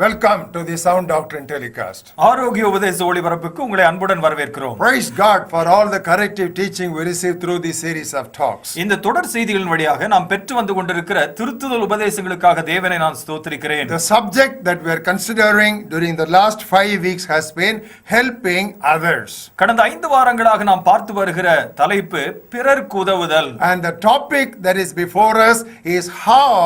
Welcome to the Sound Doctrine Telecast. ஆரோக்கிய உபதேச ஒளிபரப்புக்கு உங்களை அன்புடன் வரவேற்கிறோம். Praise God for all the corrective teaching we received through this series of talks. இந்த தொடர் செய்திகளின் வழியாக நாம் பெற்று வந்து கொண்டிருக்கிற திருத்துதல் உபதேசங்களுக்காக தேவனை நான் ஸ்தோத்திரிக்கிறேன். The subject that we are considering during the last 5 weeks has been helping others. கடந்த 5 வாரங்களாக நாம் பார்த்து வருகிற தலைப்பு பிறருக்கு உதவுதல். And the topic that is before us is how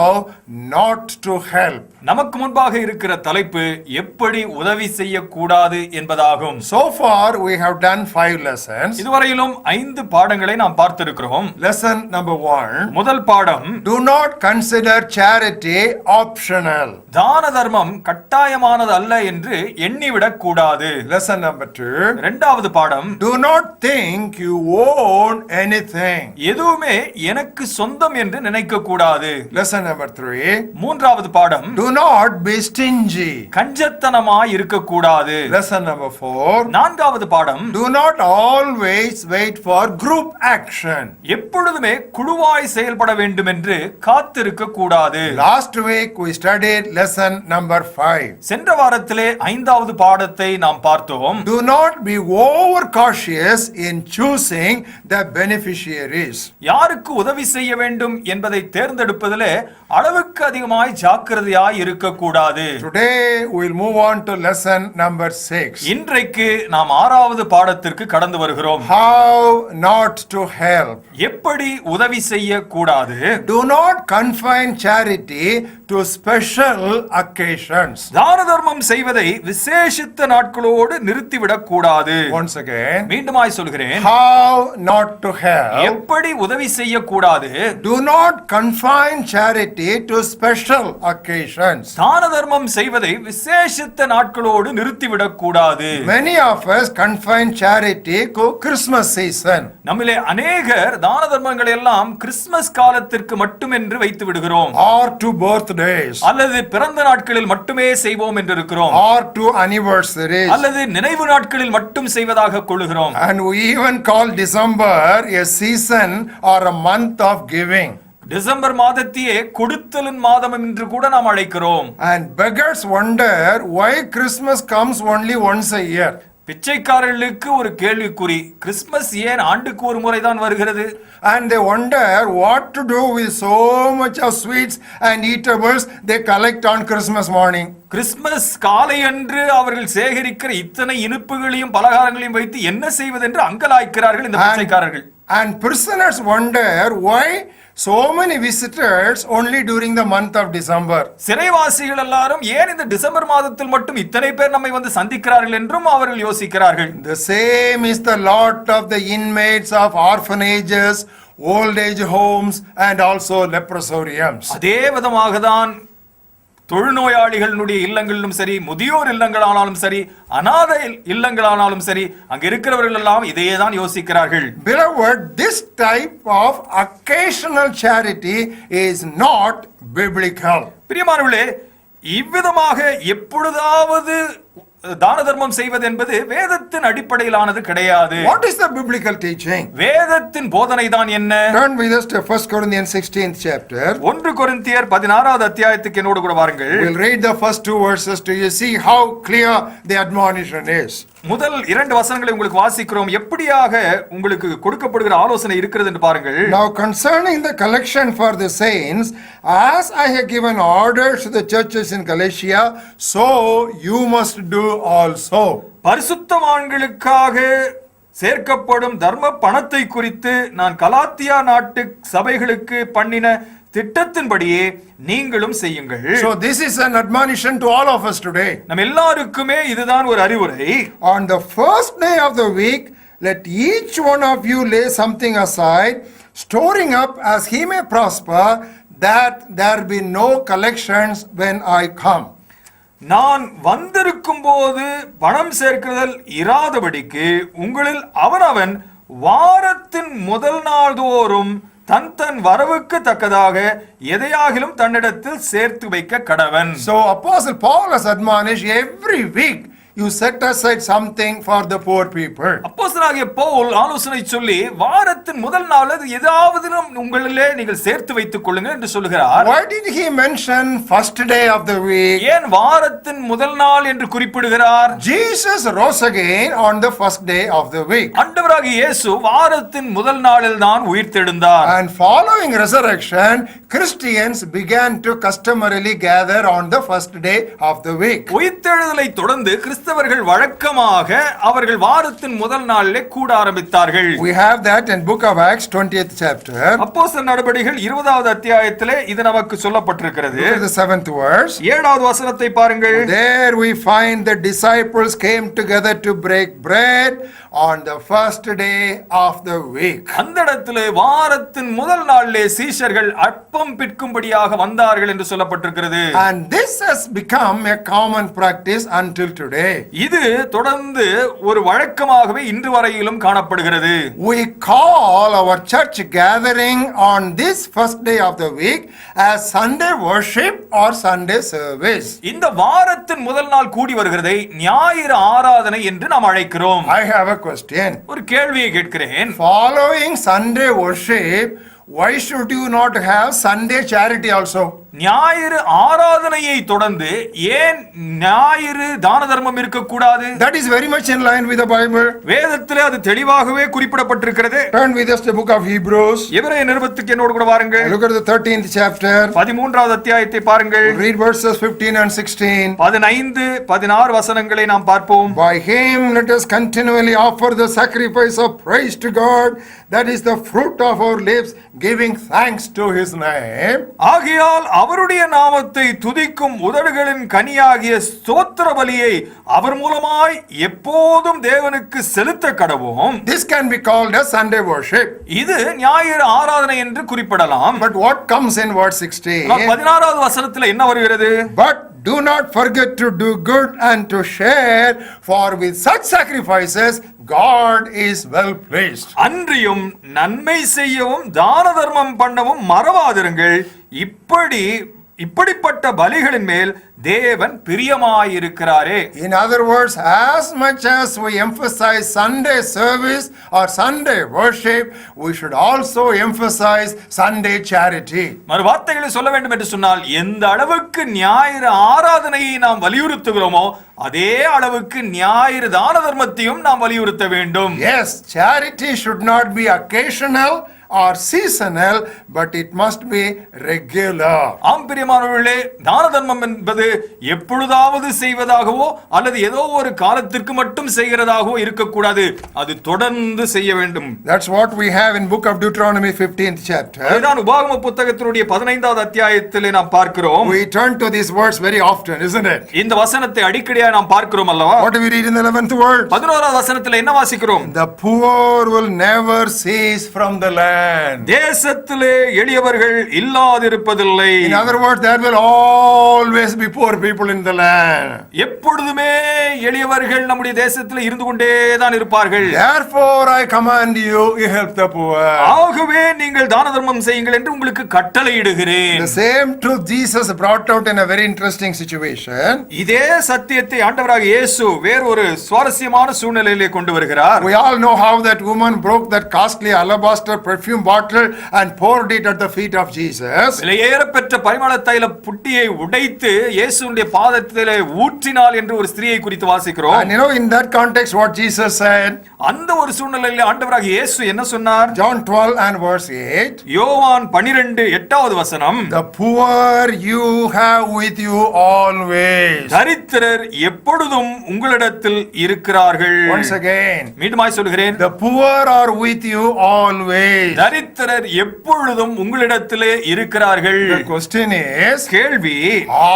not to help. நமக்கு முன்பாக இருக்கிற தலைப்பு எப்படி உதவி செய்யக்கூடாது என்பதாகும். So far we have done 5 lessons. இதுவரையிலும் 5 பாடங்களை நாம் பார்த்திருக்கிறோம். Lesson number 1. முதல் பாடம், Do not consider charity optional. தான தர்மம் கட்டாயமானது அல்ல என்று எண்ணிவிடக் கூடாது. Lesson number 2. இரண்டாவது பாடம், Do not think you own anything. எதுவுமே எனக்கு சொந்தம் என்று நினைக்க கூடாது. Lesson number 3. மூன்றாவது பாடம், Do not be stingy. கஞ்சத்தனமாய் இருக்கக்கூடாது. Lesson number 4. நான்காவது பாடம், Do not always wait for group action. எப்பொழுதுமே குழுவாய் செயல்பட வேண்டும் என்று காத்திருக்க கூடாது. Last week we studied lesson number 5. சென்ற வாரத்திலே 5வது பாடத்தை நாம் பார்த்தோம். Do not be overcautious in choosing the beneficiaries. யாருக்கு உதவி செய்ய வேண்டும் என்பதை தேர்ந்தெடுப்பதிலே அளவுக்கு அதிகமாய் ஜாக்கிரதையாய் இருக்கக்கூடாது. Today we will move on to lesson number 6. இன்றைக்கு நாம் 6வது பாடத்திற்கு கடந்து வருகிறோம். How not to help. எப்படி உதவி செய்ய கூடாது. Do not confine charity to special occasions. தான தர்மம் செய்வதை விசேஷித்த நாட்களோடு நிறுத்திவிடக் கூடாது. Once again, மீண்டுமாய் சொல்கிறேன், how not to help. எப்படி உதவி செய்ய கூடாது. Do not confine charity to special occasions. தான தர்மம் செய்வதை விசேஷித்த நாட்களோடு நிறுத்திவிடக் கூடாது. Many of us confine charity to Christmas season. நம்மிலே அநேகர் தான தர்மங்களை எல்லாம் கிறிஸ்துமஸ் காலத்திற்கு மட்டுமென்று வைத்து விடுகிறோம். Or to birthdays. அல்லது பிறந்த நாட்களில் மட்டுமே செய்வோம் என்று இருக்கிறோம். Or to anniversaries. அல்லது நினைவு நாட்களில் மட்டும் செய்வதாக கொள்ளுகிறோம். And we even call December a season or a month of giving. December மாதத்தையே கொடுத்தலின் மாதம் என்று கூட நாம் அழைக்கிறோம். And beggars wonder why Christmas comes only once a year. பிச்சைக்காரர்களுக்கு ஒரு கேள்விக்குறி, கிறிஸ்துமஸ் ஏன் ஆண்டுக்கு ஒரு முறைதான் வருகிறது? And they wonder what to do with so much of sweets and eatables they collect on Christmas morning. Christmas காலை அன்று அவர்கள் சேகரிக்கிற இத்தனை இனிப்புகளையும் பலகாரங்களையும் வைத்து என்ன செய்வதென்று அங்கலாய்க்கிறார்கள் இந்த பிச்சைக்காரர்கள். And prisoners wonder why so many visitors only during the month of December. சிறைவாசிகள் எல்லாரும் ஏன் இந்த டிசம்பர் மாதத்தில் மட்டும் இத்தனை பேர் நம்மை வந்து சந்திக்கிறார்கள் என்றும் அவர்கள் யோசிக்கிறார்கள். The same is the lot of the inmates of orphanages, old age homes and also leprosariums. அதே விதமாக தான் தொழுநோயாளிகளுடைய இல்லங்களிலும் சரி, முதியோர் இல்லங்களானாலும் சரி, அநாதை இல்லங்களானாலும் சரி, அங்க இருக்கிறவர்கள் எல்லாம் இதையே தான் யோசிக்கிறார்கள். Beloved, this type of occasional charity is not biblical. பிரியமானவர்களே, இவ்விதமாக எப்பொழுதாவது தான தர்மம் செய்வது என்பது வேதத்தின் அடிப்படையிலானது கிடையாது. What is the biblical teaching? வேதத்தின் போதனை தான் என்ன? Turn with us to 1 Corinthians 16th chapter. 1 கொரிந்தியர் 16வது அத்தியாயத்துக்கு என்னோடு கூட வாருங்கள். We'll read the first 2 verses to you see how clear the admonition is. முதல் 2 வசனங்களை உங்களுக்கு வாசிக்கிறோம். எப்படியாக உங்களுக்கு கொடுக்கப்படுகிற ஆலோசனை இருக்கிறது என்று பாருங்கள். Now concerning the collection for the saints, as I have given orders to the churches in Galatia, so you must do also. பரிசுத்தவான்களுக்காக சேர்க்கப்படும் தர்ம பணத்தை குறித்து நான் கலாத்தியா நாட்டு சபைகளுக்கு பண்ணின திட்டத்தின்படியே நீங்களும் செய்யுங்கள். So this is an admonition to all of us today. நம்ம எல்லாருக்குமே இதுதான் ஒரு அறிவுரை. On the first day of the week, let each one of you lay something aside, storing up as he may prosper, that there be no collections when I come. நான் வந்திருக்கும் போது பணம் சேர்க்கிறதல் இராதபடிக்கு உங்களில் அவனவன் வாரத்தின் முதல் நாள் தோறும் தன் வரவுக்கு தக்கதாக எதையாகிலும் தன்னிடத்தில் சேர்த்து வைக்க கடவன். So Apostle Paul has admonished every week you set aside something for the poor people. அப்போஸ்தலனாகிய பவுல் ஆலோசனை சொல்லி வாரத்தின் முதல் நாள் ஏதாவது உங்களிலே நீங்கள் சேர்த்து வைத்துக் கொள்ளுங்கள் என்று சொல்லுகிறார். Why did he mention first day of the week? ஏன் வாரத்தின் முதல் நாள் என்று குறிப்பிடுகிறார்? Jesus rose again on the first day of the week. ஆண்டவராகிய இயேசு வாரத்தின் முதல் நாளில் தான் உயிர்த்தெழுந்தார். And following resurrection, Christians began to customarily gather on the first day of the week. உயிர்த்தெழுதலை தொடர்ந்து கிறிஸ்தவர்கள் வழக்கமாக அவர்கள் வாரத்தின் முதல் நாளிலே கூட ஆரம்பித்தார்கள். We have that in book of Acts 20th chapter. அப்போஸ்தலர் நடபடிகள் 20வது அத்தியாயத்திலே இது நமக்கு சொல்லப்பட்டிருக்கிறது. Look at the 7th verse. 7வது வசனத்தை பாருங்கள். There we find the disciples came together to break bread on the first day of the week. அந்த இடத்திலே வாரத்தின் முதல் நாளிலே சீஷர்கள் அப்பம் பிற்கும்படியாக வந்தார்கள் என்று சொல்லப்பட்டிருக்கிறது. And this has become a common practice until today. இது தொடர்ந்து ஒரு வழக்கமாகவே இன்று வரையிலும் காணப்படுகிறது. We call our church gathering on this first day of the week as Sunday worship or Sunday service. இந்த வாரத்தின் முதல் நாள் கூடி வருகிறதை ஞாயிறு ஆராதனை என்று நாம் அழைக்கிறோம். I have a question. ஒரு கேள்வியை கேட்கிறேன். Following Sunday worship, why should you not have Sunday charity also? ஞாயிறு ஆராதனையை தொடர்ந்து ஏன் ஞாயிறு தான தர்மம் இருக்கக்கூடாது? That is very much in line with the Bible. வேதத்திலே அது தெளிவாகவே குறிப்பிடப்பட்டிருக்கிறது. Turn with us to the book of Hebrews. எபிரேய நிருபத்துக்கு என்னோடு கூட வாருங்கள். Look at the 13th chapter. 13வது அத்தியாயத்தை பாருங்கள். Read verses 15 and 16. 15, 16 வசனங்களை நாம் பார்ப்போம். By him let us continually offer the sacrifice of praise to God, that is the fruit of our lips, giving thanks to his name. ஆகையால் அவருடைய நாமத்தை துதிக்கும் உதடுகளின் கனியாகிய ஸ்தோத்திர பலியை அவர் மூலமாய் எப்போதும் தேவனுக்கு செலுத்த கடவோம். This can be called as Sunday worship. இது ஞாயிறு ஆராதனை என்று குறிப்பிடலாம். But what comes in verse 16? 16வது வசனத்தில் என்ன வருகிறது? But do not forget to do good and to share, for with such sacrifices God is well pleased. அன்றியும் நன்மை செய்யவும் தான தர்மம் பண்ணவும் மறவாதிருங்கள். இப்படிப்பட்ட பலிகளின் மேல் தேவன் பிரியமாயிருக்கிறாரே. In other words, as much as we emphasize Sunday service or Sunday worship, we should also emphasize Sunday charity. மறு வார்த்தைகளை சொல்ல வேண்டும் என்று சொன்னால், எந்த அளவுக்கு ஞாயிறு ஆராதனையை நாம் வலியுறுத்துகிறோமோ அதே அளவுக்கு ஞாயிறு தான தர்மத்தையும் நாம் வலியுறுத்த வேண்டும். Yes, charity should not be occasional or seasonal, but it must be regular. ஆம் பிரியமானவர்களே, தான தர்மம் என்பது எப்பொழுதாவது செய்வதாகவோ அல்லது ஏதோ ஒரு காலத்திற்கு மட்டும் செய்கிறதாகவோ இருக்கக்கூடாது. அது தொடர்ந்து செய்ய வேண்டும். That's what we have in book of Deuteronomy 15th chapter. அதுதான் உபாகம புத்தகத்தினுடைய 15வது அத்தியாயத்திலே நாம் பார்க்கிறோம். We turn to these words very often, isn't it? இந்த வசனத்தை அடிக்கடியாக நாம் பார்க்கிறோம் அல்லவா? What do we read in the 11th word? 11வது வசனத்திலே என்ன வாசிக்கிறோம்? The poor will never cease from the land. தேசத்திலே எளியவர்கள் இல்லாதிருப்பதில்லை. In other words, there will always be poor people in the land. எப்பொழுதுமே எளியவர்கள் நம்முடைய தேசத்திலே இருந்து கொண்டே தான் இருப்பார்கள். Therefore I command you, help the poor. ஆகவே நீங்கள் தான தர்மம் செய்யுங்கள் என்று உங்களுக்கு கட்டளையிடுகிறேன். The same truth Jesus brought out in a very interesting situation. இதே சத்தியத்தை ஆண்டவராகிய இயேசு வேறொரு சுவாரஸ்யமான சூழ்நிலையிலே கொண்டு வருகிறார். We all know how that woman broke that costly alabaster perfume bottle and poured it at the feet of Jesus. விலையேறப்பெற்ற பரிமள தைல புட்டியை உடைத்து இயேசுவின் பாதத்திலே ஊற்றினாள் என்று ஒரு ஸ்திரியை குறித்து வாசிக்கிறோம். And you know, in that context what Jesus said? அந்த ஒரு சூழ்நிலையிலே ஆண்டவராகிய இயேசு என்ன சொன்னார்? John 12 and verse 8. யோவான் 12 8வது வசனம். The poor you have with you always. தரித்திரர் எப்பொழுதும் உங்களிடத்தில் இருக்கிறார்கள். Once again. மீண்டுமாய் சொல்கிறேன். The poor are with you always. தரித்திரர் எப்பொழுதும் உங்களிடத்திலே இருக்கிறார்கள். The question is, கேள்வி,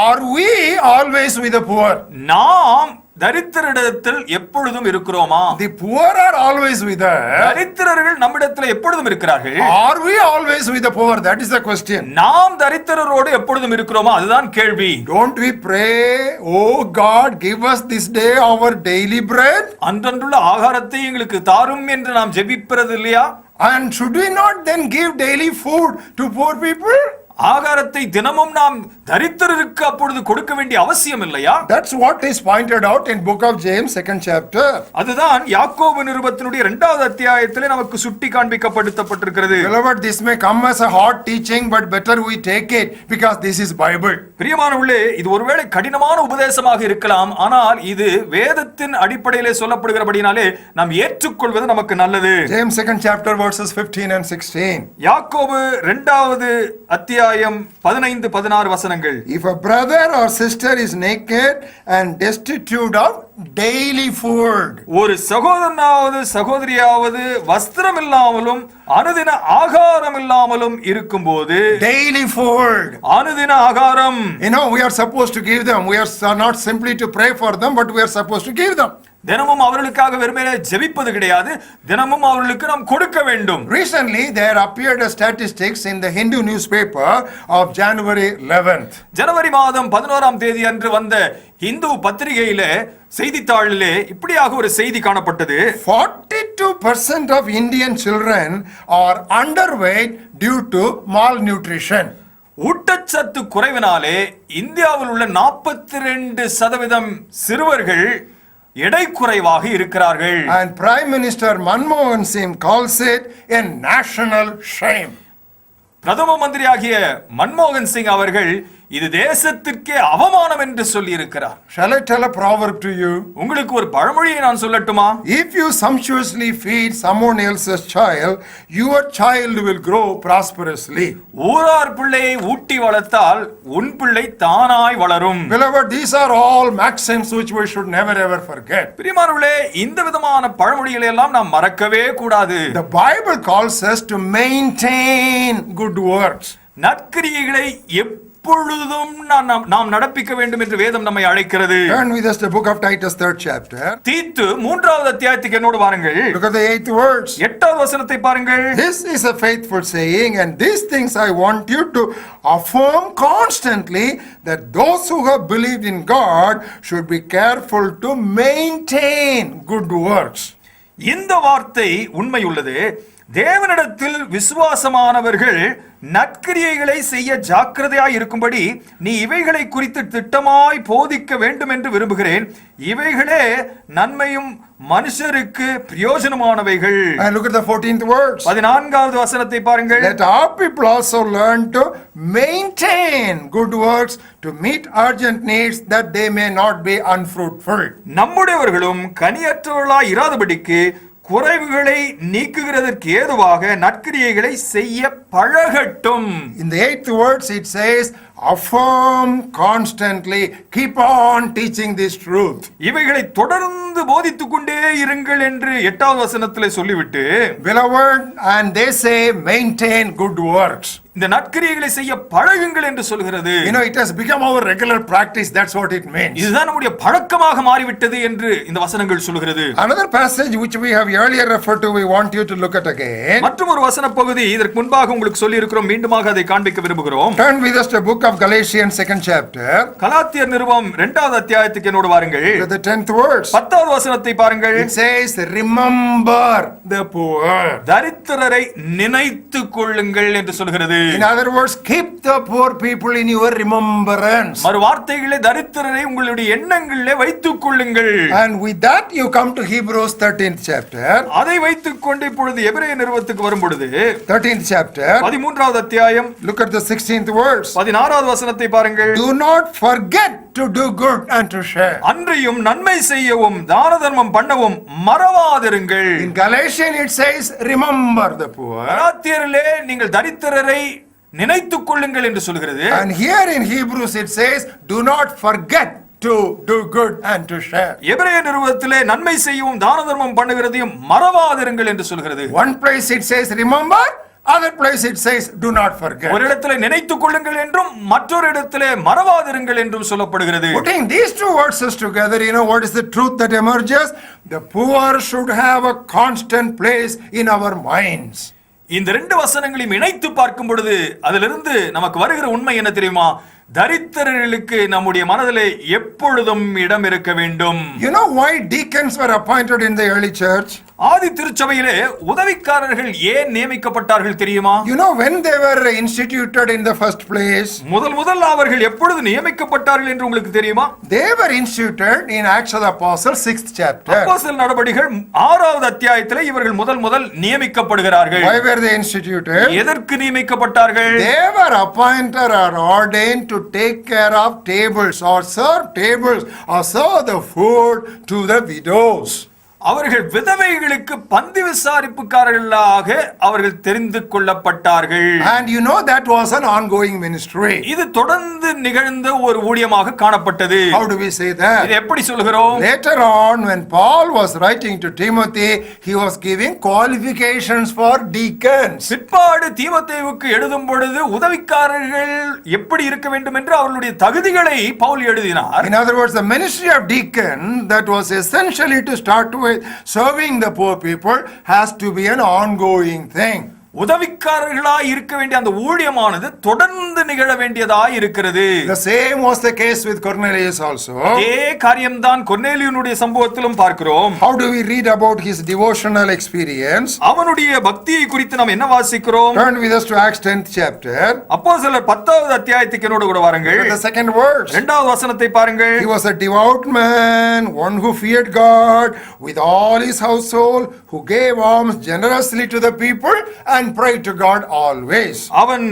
are we always with the poor? நாம் தரித்திரரிடத்தில் எப்பொழுதும் இருக்கிறோமா? The poor are always with us. தரித்திரர்கள் நம்மிடத்தில் எப்பொழுதும் இருக்கிறார்கள். Are we always with the poor? That is the question. நாம் தரித்திரரோடு எப்பொழுதும் இருக்கிறோமா? அதுதான் கேள்வி. Don't we pray, oh God, give us this day our daily bread? அன்றன்றுள்ள ஆகாரத்தை எங்களுக்கு தாரும் என்று நாம் ஜெபிப்பது இல்லையா? And should we not then give daily food to poor people? ஆகாரத்தை தினமும் நாம் தரித்திரருக்கு அப்பொழுது கொடுக்க வேண்டிய அவசியம் இல்லையா? That's what is pointed out in book of James, 2nd chapter. அதுதான் யாக்கோபு நிருபத்தினுடைய 2வது அத்தியாயத்திலே நமக்கு சுட்டி காண்பிக்கப்படுத்தப்பட்டிருக்கிறது. Beloved, this may come as a hard teaching, but better we take it because this is Bible. பிரியமானவர்களே, இது ஒருவேளை கடினமான உபதேசமாக இருக்கலாம், ஆனால் இது வேதத்தின் அடிப்படையிலே சொல்லப்படுகிறபடினாலே நாம் ஏற்றுக்கொள்வது நமக்கு நல்லது. James 2nd chapter verses 15 and 16. யாக்கோபு 2வது அத்தியாயம் 15-16 வசனங்கள். If a brother or sister is naked and destitute of daily food. ஒரு சகோதரனாவது சகோதரியாவது வஸ்திரம் இல்லாமலும் அனுதின ஆகாரம் இல்லாமலும் இருக்கும்போது, Daily food. அனுதின ஆகாரம், You know, we are supposed to give them. We are not simply to pray for them, but we are supposed to give them. தினமும் அவர்களுக்காக வெறுமனே ஜெபிப்பது கிடையாது, தினமும் அவர்களுக்கு நாம் கொடுக்க வேண்டும். Recently, there appeared a statistics in the Hindu newspaper of January 11th. ஜனவரி மாதம் 11ஆம் தேதி அன்று வந்த இந்து பத்திரிகையிலே செய்தித்தாளிலே இப்படியாக ஒரு செய்தி காணப்பட்டது. 42% of Indian children are underweight due to malnutrition. ஊட்டச்சத்து குறைவினாலே இந்தியாவில் உள்ள 42% சிறுவர்கள் எடை குறைவாக இருக்கிறார்கள். And Prime Minister Manmohan Singh calls it a national shame. பிரதம மந்திரியாகிய மன்மோகன் சிங் அவர்கள் இது தேசத்திற்கே அவமானம் என்று சொல்லி இருக்கிறார். Shall I tell a proverb to you? உங்களுக்கு ஒரு பழமொழியை நான் சொல்லட்டுமா? If you sumptuously feed someone else's child, your child will grow prosperously. ஊரார் பிள்ளையை ஊட்டி வளர்த்தால் உன் பிள்ளை தானாய் வளரும். Beloved, these are all maxims which we should never ever forget. பிரியமானவர்களே, இந்த விதமான பழமொழிகளை எல்லாம் நாம் மறக்கவே கூடாது. The Bible calls us to maintain good works. நற்கிரியைகளை எப்பொழுதும் நாம் நடப்பிக்க வேண்டும் என்று வேதம் நம்மை அழைக்கிறது. Turn with us to the book of Titus, 3rd chapter. தீத்து 3வது அத்தியாயத்துக்கு என்னோடு வாருங்கள். Look at the 8th verse. 8வது வசனத்தை பாருங்கள். This is a faithful saying, and these things I want you to affirm constantly, that those who have believed in God should be careful to maintain good works. இந்த வார்த்தை உண்மை உள்ளது. தேவனிடத்தில் விசுவாசமானவர்கள் நற்கிரியைகளை செய்ய ஜாக்கிரதையாய் இருக்கும்படி நீ இவைகளை குறித்து திட்டமாய் போதிக்க வேண்டும் என்று விரும்புகிறேன். இவைகளே நன்மையும் மனுஷருக்கு பிரயோஜனமானவைகள். And look at the 14th verse. 14வது வசனத்தை பாருங்கள். Let our people also learn to maintain good works to meet urgent needs, that they may not be unfruitful. நம்முடையவர்களும் கனியற்றவர்களாய் இராதபடிக்கு குறைவுகளை நீக்குகிறதற்கு ஏதுவாக நற்கிரியைகளை செய்ய பழகட்டும். In the 8th verse it says, affirm constantly, keep on teaching this truth. இவைகளை தொடர்ந்து போதித்துக் கொண்டே இருங்கள் என்று 8வது வசனத்திலே சொல்லிவிட்டு, Beloved, and they say maintain good works. இந்த நற்கிரியைகளை செய்ய பழகுங்கள் என்று சொல்கிறது. You know, it has become our regular practice. That's what it means. இதுதான் நம்முடைய பழக்கமாக மாறிவிட்டது என்று இந்த வசனங்கள் சொல்கிறது. Another passage which we have earlier referred to, we want you to look at again. மற்றும் ஒரு வசன பகுதி இதற்கு முன்பாக உங்களுக்கு சொல்லி இருக்கிறோம், மீண்டுமாக அதை காண்பிக்க விரும்புகிறோம். Turn with us to the book of Galatians, 2nd chapter. கலாத்தியர் நிருபம் 2வது அத்தியாயத்துக்கு என்னோடு வாருங்கள். Look at the 10th verse. 10வது வசனத்தை பாருங்கள். It says, remember the poor. தரித்திரரை நினைத்துக் கொள்ளுங்கள் என்று சொல்கிறது. In other words, keep the poor people in your remembrance. மறு வார்த்தைகளே, தரித்திரரை உங்களுடைய எண்ணங்களிலே வைத்துக் கொள்ளுங்கள். And with that you come to Hebrews 13th chapter. அதை வைத்துக் கொண்டு இப்பொழுது எபிரேய நிருபத்துக்கு வரும் பொழுது 13th chapter. 13வது அத்தியாயம் Look at the 16th verse. 16வது வசனத்தை பாருங்கள். Do not forget to do good and to share. அன்றியும் நன்மை செய்யவும் தான தர்மம் பண்ணவும் மறவாதிருங்கள். In Galatians it says, remember the poor. கலாத்தியரிலே நீங்கள் தரித்திரரை நினைத்துக் கொள்ளுங்கள் என்று சொல்கிறது. And here in Hebrews it says, do not forget to do good and to share. எபிரேய நிருபத்திலே நன்மை செய்யவும் தான தர்மம் பண்ணுகிறதையும் மறவாதிருங்கள் என்று சொல்கிறது. One place it says remember, other place it says do not forget. ஒரு இடத்திலே நினைத்துக் கொள்ளுங்கள் என்றும் மற்றொரு இடத்திலே மறவாதிருங்கள் என்றும் சொல்லப்படுகிறது. Putting these two verses together, you know what is the truth that emerges? The poor should have a constant place in our minds. இந்த ரெண்டு வசனங்களையும் இணைத்து பார்க்கும் பொழுது அதிலிருந்து நமக்கு வருகிற உண்மை என்ன தெரியுமா? தரித்திரர்களுக்கு நம்முடைய மனதிலே எப்பொழுதும் இடம் இருக்க வேண்டும். You know why deacons were appointed in the early church? ஆதி திருச்சபையிலே உதவிக்காரர்கள் ஏன் நியமிக்கப்பட்டார்கள் தெரியுமா? You know, when they were instituted in the first place, முதல் அவர்கள் எப்பொழுது நியமிக்கப்பட்டார்கள் என்று உங்களுக்கு தெரியுமா? they were instituted in Acts of the Apostles 6th chapter. அப்போஸ்தலர் நடபடிகள் 6வது அத்தியாயத்திலே இவர்கள் முதல் நியமிக்கப்படுகிறார்கள். Why were they instituted? எதற்கு நியமிக்கப்பட்டார்கள்? They were appointed or ordained to take care of tables or serve tables or serve the food to the widows. அவர்கள் விதவைகளுக்கு பந்தி விசாரிப்புக்காரர்களாக அவர்கள் தெரிந்து கொள்ளப்பட்டார்கள். And you know that was an ongoing ministry. இது தொடர்ந்து நிகழ்ந்த ஒரு ஊழியமாக காணப்பட்டது. How do we say that? இது எப்படி சொல்கிறோம்? Later on, when Paul was writing to Timothy, he was giving qualifications for deacons. பிற்பாடு தீமோத்தேயுவுக்கு எழுதும் பொழுது உதவிக்காரர்கள் எப்படி இருக்க வேண்டும் என்று அவர்களுடைய தகுதிகளை பவுல் எழுதினார். In other words, the ministry of deacon that was essentially to start with serving the poor people has to be an ongoing thing. உதவிக்காரர்களாய் இருக்க வேண்டிய அந்த ஊழியமானது தொடர்ந்து நிகழ வேண்டியதாய் இருக்கிறது. The same was the case with Cornelius also. அதே காரியம்தான் கொர்நேலியுனுடைய சம்பவத்திலும் பார்க்கிறோம். How do we read about his devotional experience? அவனுடைய பக்தியை குறித்து நாம் என்ன வாசிக்கிறோம்? Turn with us to Acts 10th chapter. அப்போஸ்தலர் 10வது அத்தியாயத்துக்கு என்னோடு கூட வாருங்கள். The second verse. 2வது வசனத்தை பாருங்கள். He was a devout man, one who feared God with all his household, who gave alms generously to the people and pray to God always. அவன்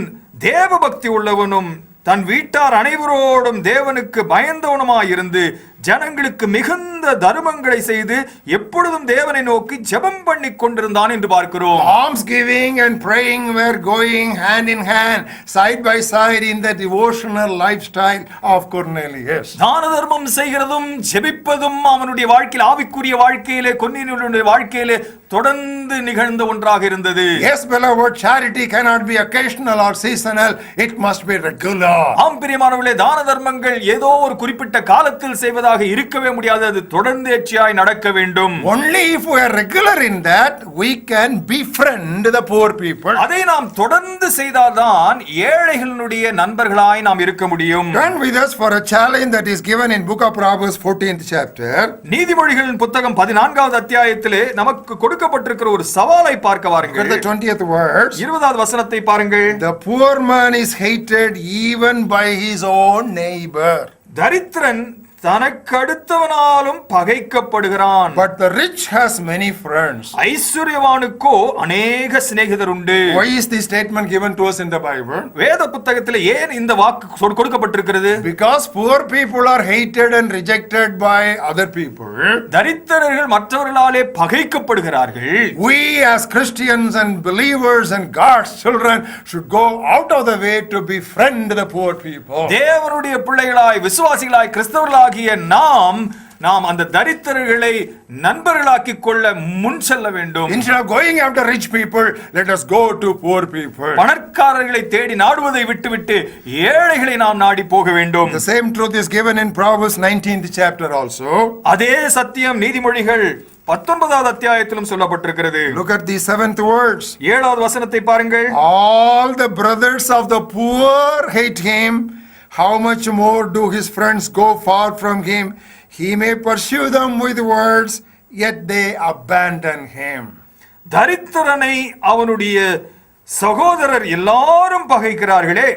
தேவ பக்தி உள்ளவனும் தன் வீட்டார் அனைவரோடும் தேவனுக்கு பயந்தவனுமாயிருந்து ஜனங்களுக்கு மிகுந்த தர்மங்களை செய்து எப்பொழுதும் தேவனை நோக்கி ஜெபம் பண்ணி கொண்டிருந்தான் என்று பார்க்கிறோம். Alms giving and praying were going hand in hand, side by side in the devotional lifestyle of Cornelius. தான தர்மம் செய்கிறதும் ஜெபிப்பதும் அவனுடைய வாழ்க்கையில் ஆவிக்குரிய வாழ்க்கையிலே கொர்நேலியுனுடைய வாழ்க்கையிலே தொடர்ந்து நிகழ்ந்த ஒன்றாக இருந்தது. Yes, beloved, charity cannot be occasional or seasonal, it must be regular. ஆம் பிரியமானவர்களே, தான தர்மங்கள் ஏதோ ஒரு குறிப்பிட்ட காலத்தில் செய்வதாக இருக்கவே முடியாது. அது தொடர்ந்தேர்ச்சியாய் நடக்க வேண்டும். Only if we are regular in that, we can befriend the poor people. அதை நாம் தொடர்ந்து செய்தால்தான் ஏழைகளுடைய நண்பர்களாய் நாம் இருக்க முடியும். Turn with us for a challenge that is given in book of Proverbs 14th chapter. நீதிமொழிகளின் புத்தகம் 14வது அத்தியாயத்திலே நமக்கு கொடுக்கப்பட்டிருக்கிற ஒரு சவாலை பார்க்க Look வாருங்கள். at the 20th verse. 20வது வசனத்தை பாருங்கள். The poor man is hated even by his own neighbor, தரித்திரன் தனக்கு அடுத்தவனாலும் பகைக்கப்படுகிறான். but the rich has many friends. ஐஸ்வர்யவானுக்கோ அநேக சிநேகிதர் உண்டு. Why is this statement given to us in the Bible? வேத புத்தகத்திலே ஏன் இந்த வாக்கு கொடுக்கப்பட்டிருக்கிறது? Because poor people are hated and rejected by other people. தரித்திரர்கள் மற்றவர்களாலே பகைக்கப்படுகிறார்கள். We as Christians and believers and God's children should go out of the way to befriend the poor people. தேவனுடைய பிள்ளைகளாய் விசுவாசிகளாய் கிறிஸ்தவர்களாகிய நாம் அந்த தரித்திரர்களை நண்பர்களாக்கிக் கொள்ள முன் செல்ல வேண்டும். Instead of going after rich people, let us go to poor people. பணக்காரர்களை தேடி நாடுவதை விட்டுவிட்டு ஏழைகளை நாம் நாடி போக வேண்டும். The same truth is given in Proverbs 19th chapter also. அதே சத்தியம் நீதிமொழிகள் 19வது அத்தியாயத்திலும் சொல்லப்பட்டிருக்கிறது. Look at the 7th words. 7வது வசனத்தை பாருங்கள். All the brothers of the poor hate him. How much more do his friends go far from him? He may pursue them with words, yet they abandon him. தரித்திரனை அவனுடைய சகோதரர் எல்லாரும் பகைக்கிறார்களே,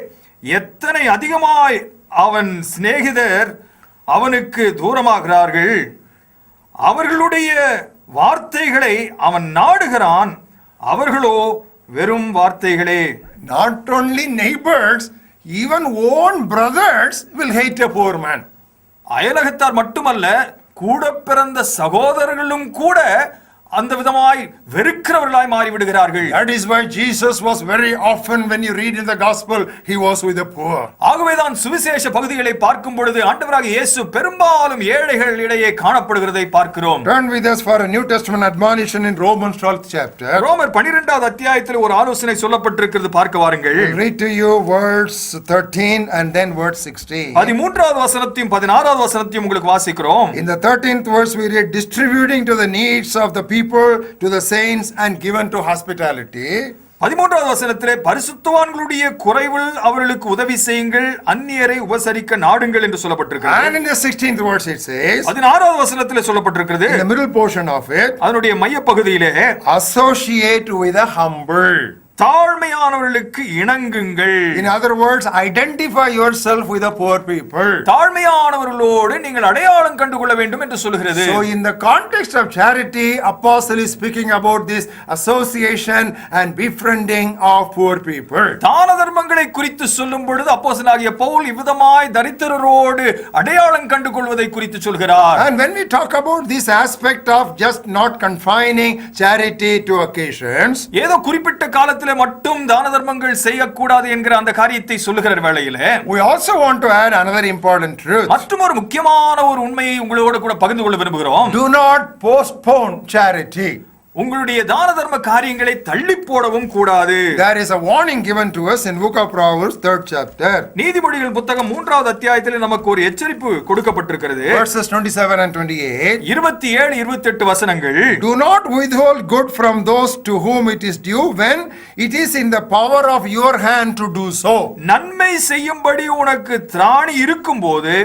எத்தனை அதிகமாய் அவன் சிநேகிதர் அவனுக்கு தூரமாகிறார்கள். அவர்களுடைய வார்த்தைகளை அவன் நாடுகிறான், அவர்களோ வெறும் வார்த்தைகளே. Not only neighbors, even own brothers will hate a poor man. அயலகத்தார் மட்டுமல்ல, கூட பிறந்த சகோதரர்களும் கூட அந்த விதமாய் வெறுக்கிறவர்களாய் மாறிவிடுகிறார்கள். That is why Jesus was very often, when you read in the gospel, he was with the poor. ஆகவேதான் சுவிசேஷ பகுதிகளை பார்க்கும் பொழுது ஆண்டவராகிய இயேசு பெரும்பாலும் ஏழைகள் இடையே காணப்படுகிறதை பார்க்கிறோம். Turn with us for a New Testament admonition in Romans 12th chapter. ரோமர் 12வது அத்தியாயத்தில் ஒரு ஆலோசனை சொல்லப்பட்டிருக்கிறது, பார்க்க வாருங்கள். I'll read to you verse 13 and then verse 16. 13வது வசனத்தையும் 16வது வசனத்தையும் உங்களுக்கு வாசிக்கிறோம். In the 13th verse we read, distributing to the needs of the people, to the saints and given to hospitality. 13வது வசனத்திலே பரிசுத்தவான்களுடைய குறைவில் அவர்களுக்கு உதவி செய்யுங்கள், அந்நியரை உபசரிக்க நாடுங்கள் என்று சொல்லப்பட்டிருக்கிறது. And in the 16th verse it says, 16வது வசனத்திலே சொல்லப்பட்டிருக்கிறது, in the middle portion of it, அதனுடைய மைய பகுதியிலே associate with the humble. தாழ்மையானவர்களுக்கு இணங்குங்கள். In other words, identify yourself with the poor people. தாழ்மையானவர்களோடு நீங்கள் அடையாளம் கண்டுகொள்ள வேண்டும் என்று சொல்கிறது. So in the context of charity, apostle is speaking about this association and befriending of poor people. தான தர்மங்களை குறித்து சொல்லும் பொழுது அப்போஸ்தலனாகிய பவுல் இவ்விதமாய் தரித்திரரோடு அடையாளம் கண்டுகொள்வதை குறித்து சொல்கிறார். And when we talk about this aspect of just not confining charity to occasions, ஏதோ குறிப்பிட்ட காலத்தில் மட்டும் தான தர்மங்கள் செய்யக்கூடாது என்கிற அந்த காரியத்தை சொல்லுகிற வேளையிலே we also want to add another important truth. மற்றும் ஒரு முக்கியமான ஒரு உண்மையை உங்களோடு கூட பகிர்ந்து கொள்ள விரும்புகிறோம். Do not postpone charity. உங்களுடைய தான தர்ம காரியங்களை தள்ளி போடவும் கூடாது. There is a warning given to us in book of Proverbs 3rd chapter. நீதிமொழிகள் புத்தகம் 3வது அத்தியாயத்தில் நமக்கு ஒரு எச்சரிப்பு கொடுக்கப்பட்டிருக்கிறது. Verses 27 and 28. 27 28 வசனங்கள். Do not withhold good from those to whom it is due when it is in the power of your hand to do so. நன்மை செய்யும்படி உனக்கு திராணி இருக்கும்போது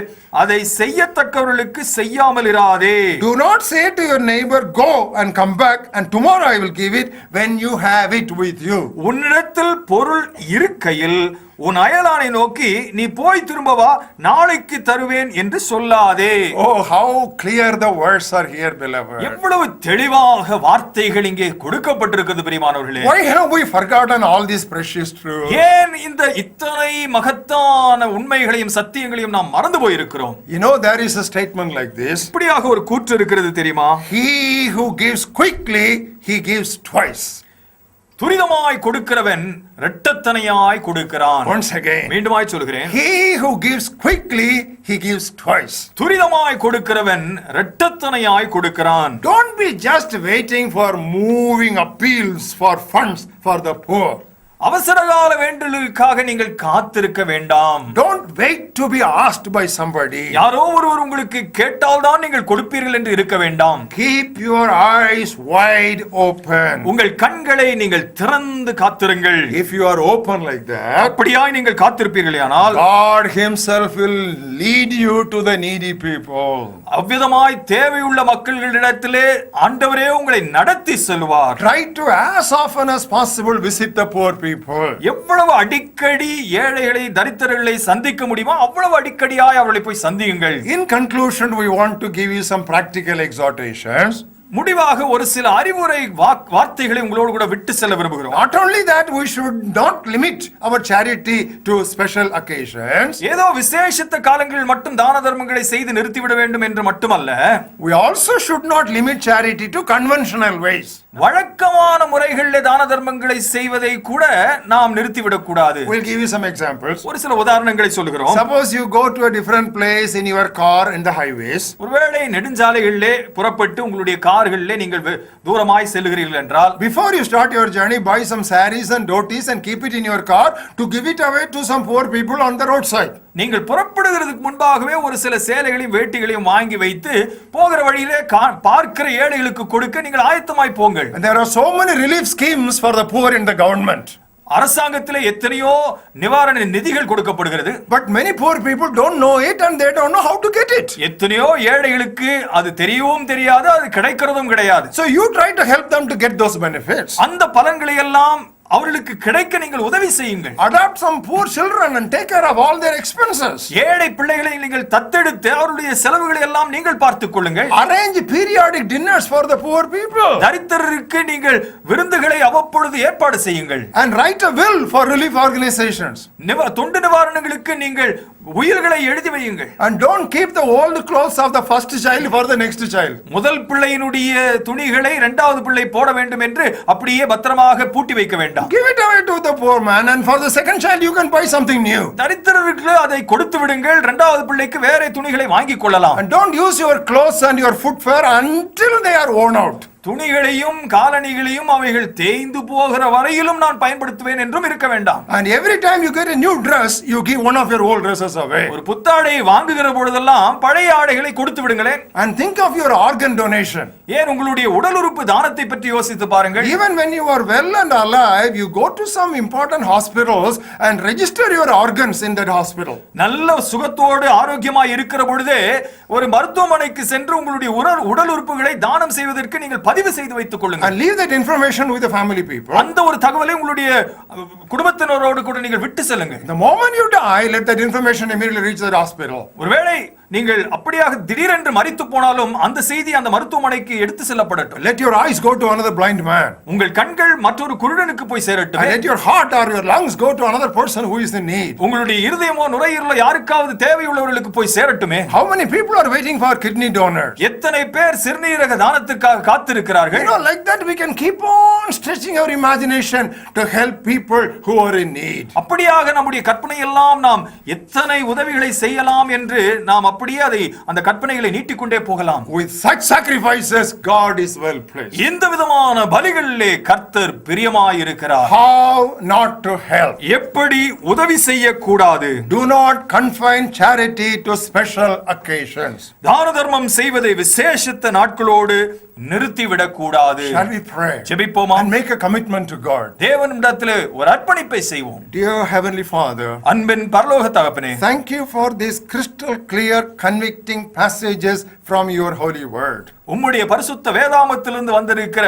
அதை செய்யத்தக்கவர்களுக்கு செய்யாமல் இராதே. Do not say to your neighbor, go and come back and tomorrow I will give it, when you have it with you. உன்னிடத்தில் பொருள் இருக்கையில் உன் அயலானை நோக்கி நீ போய் திரும்ப வா, நாளைக்கு தருவேன் என்று சொல்லாதே. Oh, how clear the words are here, beloved. எவ்வளவு தெளிவாக வார்த்தைகள் இங்கே கொடுக்கப்பட்டிருக்கிறது பிரியமானவர்களே. Why have we forgotten all these precious truths? ஏன் இந்த இத்தனை மகத்தான உண்மைகளையும் சத்தியங்களையும் நாம் மறந்து போயிருக்கிறோம்? You know, there is a statement like this. இப்படியாக ஒரு கூற்று இருக்கிறது தெரியுமா? He who gives quickly, he gives twice. துரிதமாய் கொடுக்கிறவன் இரட்டத்தனையாய் கொடுக்கிறான். Once again. மீண்டுமாய் சொல்கிறேன். He who gives quickly, he gives twice. துரிதமாய் கொடுக்கிறவன் இரட்டத்தனையாய் கொடுக்கிறான். Don't be just waiting for moving appeals for funds for the poor. அவசரகால வேண்டுதலுக்காக நீங்கள் காத்திருக்க வேண்டாம். Don't wait to be asked by somebody. யாரோ ஒருவர் உங்களுக்கு கேட்டால் தான் நீங்கள் கொடுப்பீர்கள் என்று இருக்க வேண்டாம். Keep your eyes wide open. உங்கள் கண்களை நீங்கள் திறந்து காத்திருங்கள். If you are open like that, அப்படியாய் நீங்கள் காத்திருப்பீர்களானால் God himself will lead you to the needy people. அவ்விதமாய் தேவையுள்ள மக்களிடத்திலே ஆண்டவரே உங்களை நடத்தி செல்வார். Try to as often as possible visit the poor people. எவ்வளவு அடிக்கடி ஏழைகளை தரித்திரர்களை சந்திக்க முடியுமோ அவ்வளவு அடிக்கடியாய் அவர்களை போய் சந்தியுங்கள். In conclusion, we want to give you some practical exhortations. முடிவாக ஒரு சில அறிவுரை வார்த்தைகளை உங்களோடு கூட விட்டு செல்ல விரும்புகிறோம். Not only that, we should not limit our charity to special occasions. ஏதோ விசேஷித்த காலங்களில் மட்டும் தான தர்மங்களை செய்து நிறுத்திவிட வேண்டும் என்று மட்டுமல்ல, We also should not limit charity to conventional ways. வழக்கமான முறைகளிலே தான தர்மங்களை செய்வதை கூட நாம் நிறுத்திவிடக் கூடாது. We'll give you some examples. ஒரு சில உதாரணங்களை சொல்லுகிறோம். Suppose you go to a different place in your car in the highways. ஒருவேளை நெடுஞ்சாலைகளிலே புறப்பட்டு உங்களுடைய கார்களிலே நீங்கள் தூரமாய் செல்லுகிறீர்கள் என்றால், Before you start your journey, buy some saris and dhotis and keep it in your car to give it away to some poor people on the roadside. நீங்கள் புறப்படுகிறதுக்கு முன்பாகவே ஒரு சில சேலைகளையும் வேட்டிகளையும் வாங்கி வைத்து போகிற வழியிலே பார்க்கிற ஏழைகளுக்கு கொடுக்க நீங்கள் ஆயத்தமாய் போங்கள். And there are so many relief schemes for the poor in the government. அரசாங்கத்திலே எத்தனையோ நிவாரண நிதிகள் கொடுக்கப்படுகிறது. But many poor people don't know it and they don't know how to get it. எத்தனையோ ஏழைகளுக்கு அது தெரியவும் தெரியாது, அது கிடைக்கிறதும் கிடையாது. So you try to help them to get those benefits. அந்த பலன்களை எல்லாம் அவர்களுக்கு கிடைக்க நீங்கள் உதவி செய்யுங்கள். Adopt some poor children and take care of all their expenses. ஏழை பிள்ளைகளை நீங்கள் தத்தெடுத்து அவருடைய செலவுகளை எல்லாம் நீங்கள் பார்த்துக் கொள்ளுங்கள். Arrange periodic dinners for the poor people. தரித்திரருக்கு நீங்கள் விருந்துகளை அவ்வப்பொழுது ஏற்பாடு செய்யுங்கள். And write a will for relief organizations. தொண்டு நிவாரணங்களுக்கு நீங்கள் உயிர்களை எழுதி வையுங்கள். And don't keep the old clothes of the first child for the next child. முதல் பிள்ளையினுடைய துணிகளை இரண்டாவது பிள்ளை போட வேண்டும் என்று அப்படியே பத்திரமாக பூட்டி வைக்க வேண்டாம். Give it away to the poor man and for the second child you can buy something new. தரித்திரருக்கு அதை கொடுத்து விடுங்கள், இரண்டாவது பிள்ளைக்கு வேற துணிகளை வாங்கிக் கொள்ளலாம். And don't use your clothes and your footwear until they are worn out. துணிகளையும் காலணிகளையும் அவைகள் தேய்ந்து போகிற வரையிலும் நான் பயன்படுத்துவேன் என்றும் இருக்க வேண்டாம். And every time you get a new dress, you give one of your old dresses away. ஒரு புத்தாடையை வாங்குகிற பொழுதெல்லாம் பழைய ஆடைகளை கொடுத்து விடுங்களேன். And think of your organ donation. ஏன் உங்களுடைய உடல் உறுப்பு தானத்தை பற்றி யோசித்து பாருங்கள். Even when you are well and alive, you go to some important hospitals and register your organs in that hospital. நல்ல சுகத்தோடு ஆரோக்கியமாய் இருக்கிற பொழுதே ஒரு மருத்துவமனைக்கு சென்று உங்களுடைய உடல் உறுப்புகளை தானம் செய்வதற்கு நீங்கள் பதிவு செய்து வைத்துக் கொள்ளுங்கள். And leave that information with the family people. அந்த ஒரு தகவலை உங்களுடைய குடும்பத்தினரோடு கூட நீங்கள் விட்டு செல்லுங்க. The moment you die, let that information immediately reach that hospital. ஒருவேளை நீங்கள் அப்படியாக திடீரென்று மரித்து போனாலும் அந்த செய்தி அந்த மருத்துவமனைக்கு எடுத்து செல்லப்படட்டும். Let your eyes go to another blind man. உங்கள் கண்கள் மற்றொரு குருடனுக்கு போய் சேரட்டும். And let your heart or your lungs go to another person who is in need. உங்களுடைய இருதயமோ நுரையீரலோ யாருக்காவது தேவையுள்ளவர்களுக்கு போய் சேரட்டுமே. How many people are waiting for kidney donors? எத்தனை பேர் சிறுநீரக தானத்திற்காக காத்திருக்கிறார்கள். Like that we can keep on stretching our imagination to help people who are in need. அப்படியாக நம்முடைய கற்பனை எல்லாம் நாம் எத்தனை உதவிகளை செய்யலாம் என்று நாம் அப்படியே அதை அந்த கற்பனைகளை நீட்டிக்கொண்டே போகலாம். With such sacrifices, God is well pleased. இந்த விதமான பலிகளிலே கர்த்தர் பிரியமாய் இருக்கிறார். How not to help? எப்படி உதவி செய்யக்கூடாது? Do not confine charity to special occasions. தான தர்மம் செய்வதை விசேஷித்த நாட்களோடு நிறுத்திவிடக் கூடாது. Shall we pray? ஜெபிப்போமா? And make a commitment to God. தேவனிடத்திலே ஒரு அர்ப்பணிப்பை செய்வோம். Dear Heavenly Father, அன்பின் பரலோக தகப்பனே, thank you for these crystal clear convicting passages from your holy word. உம்முடைய பரிசுத்த வேதாகமத்திலிருந்து வந்திருக்கிற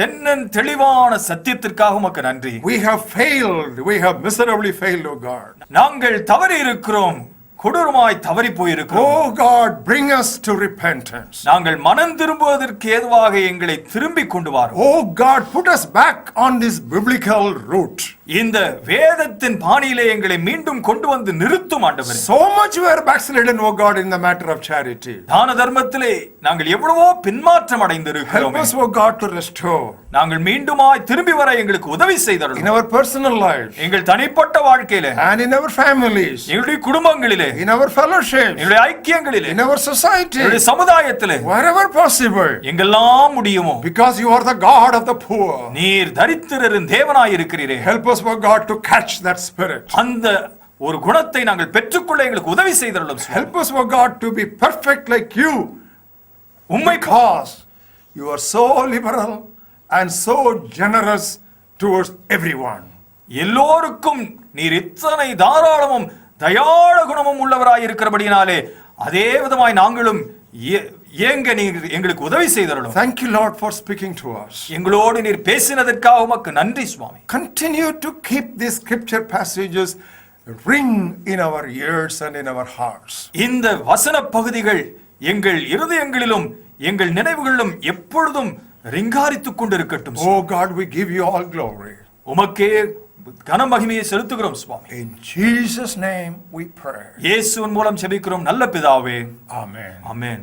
தென்னன் தெளிவான சத்தியத்திற்காக உமக்கு நன்றி. We have failed. We have miserably failed, O God. நாங்கள் தவறி இருக்கிறோம். கொடூரமாய் தவறி போயிருக்கிறோம். Oh God, bring us to repentance. நாங்கள் மனம் திரும்புவதற்கு ஏதுவாக எங்களை திரும்பி கொண்டு வாரும். Oh God, put us back on this biblical route. இந்த வேதத்தின் பாணியிலே எங்களை மீண்டும் கொண்டு வந்து நிறுத்தும் ஆண்டவரே. So much we are backslidden, oh God, in the matter of charity. தான தர்மத்திலே நாங்கள் எவ்வளவோ பின்மாற்றம் அடைந்திருக்கிறோம். Help us, oh God, to restore. நாங்கள் மீண்டுமாய் திரும்பி வர எங்களுக்கு உதவி செய்தருளும். In our personal lives. எங்கள் தனிப்பட்ட வாழ்க்கையிலே. And in our families. எங்களுடைய குடும்பங்களிலே. In our fellowships. எங்களுடைய ஐக்கியங்களிலே. In our society. எங்களுடைய சமுதாயத்திலே. Wherever possible. எங்கெல்லாம் முடியுமோ. Because you are the God of the poor. நீர் தரித்திரரின் தேவனாய் இருக்கிறீரே. Help us, oh God, to catch that spirit. அந்த ஒரு குணத்தை நாங்கள் பெற்றுக்கொள்ள எங்களுக்கு உதவி செய்தருளும். Help us, oh God, to be perfect like you. Because you are so liberal and so generous towards everyone. எல்லோருக்கும் நீர் இத்தனை தாராளமும் தயாள குணமும் உள்ளவராய் இருக்கிறபடினாலே அதே விதமாய் நாங்களும் ஏங்க நீர் எங்களுக்கு உதவி செய்தருளும். Thank you, Lord, for speaking to us. எங்களோடு நீர் பேசினதற்காக உமக்கு நன்றி சுவாமி. Continue to keep these scripture passages ring in our ears and in our hearts. இந்த வசன பகுதிகள் எங்கள் இருதயங்களிலும் எங்கள் நினைவுகளிலும் எப்பொழுதும் ரிங்காரித்துக் கொண்டிருக்கட்டும். Oh God, we give you all glory. உமக்கே கன மகிமையை செலுத்துகிறோம் சுவாமி. In Jesus' name we pray. இயேசுவின் மூலம் ஜெபிக்கிறோம் நல்ல பிதாவே. Amen. ஆமென்.